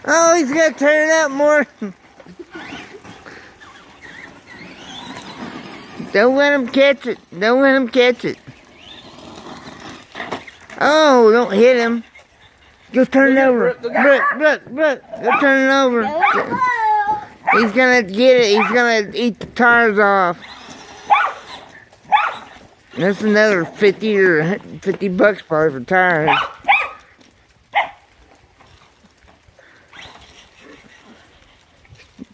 Oh, he's gonna turn it up more. Don't let him catch it. Don't let him catch it. Oh, don't hit him. Go turn it over. Brooke, go turn it over. He's gonna get it. He's gonna eat the tires off. That's another 50 or 50 bucks probably for tires.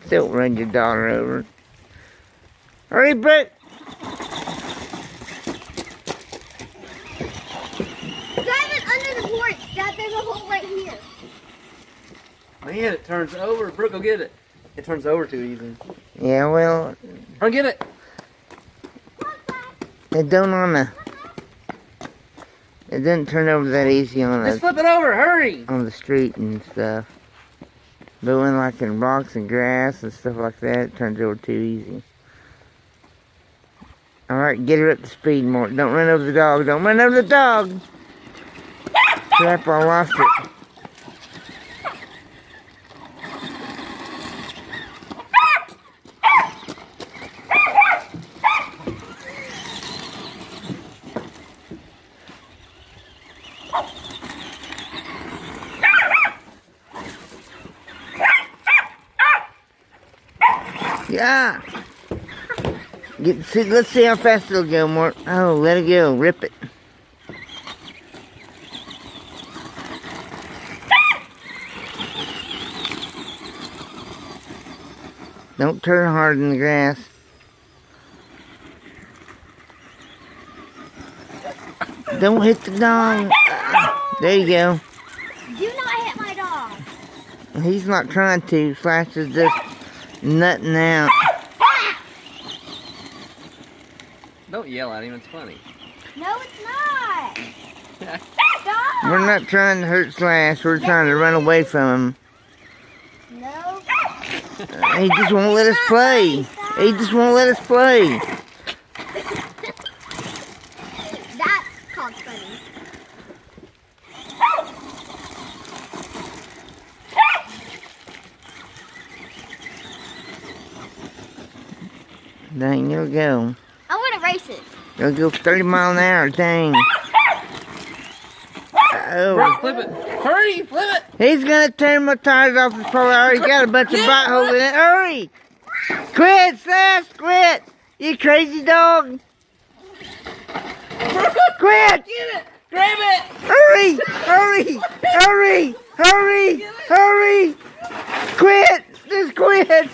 Don't run your daughter over. Hurry, Brooke. Drive it under the porch. Dad, there's a hole right here. Man, it turns over. Brooke, go get it. It turns over too easy. Yeah, well. Run, get it. It doesn't turn over that easy on Just flip it over. Hurry. on the street and stuff. But when like in rocks and grass and stuff like that, it turns over too easy. Alright, get her up to speed more. Don't run over the dog. Don't run over the dog. Crap, I lost it. Yeah. Let's see how fast it'll go, Mort. Oh, let it go. Rip it. Don't turn hard in the grass. Don't hit the dog. There you go. Do not hit my dog. He's not trying to. Flash is just nutting out. Don't yell at him. It's funny. No, it's not. Stop. We're not trying to hurt Slash. We're trying to run away from him. No. He just won't let us play. He just won't let us play. That's called funny. Dang, it'll go. I want to race it. It'll go 30 miles an hour. Dang. Oh. Flip it. Hurry, flip it. He's gonna turn my tires off. It's probably already got a bunch of bite holes in it. Hurry! Quit, Slash, quit! You crazy dog! Quit! Get it. Grab it. Hurry! Hurry! Hurry! Hurry! Hurry! Quit! Just quit!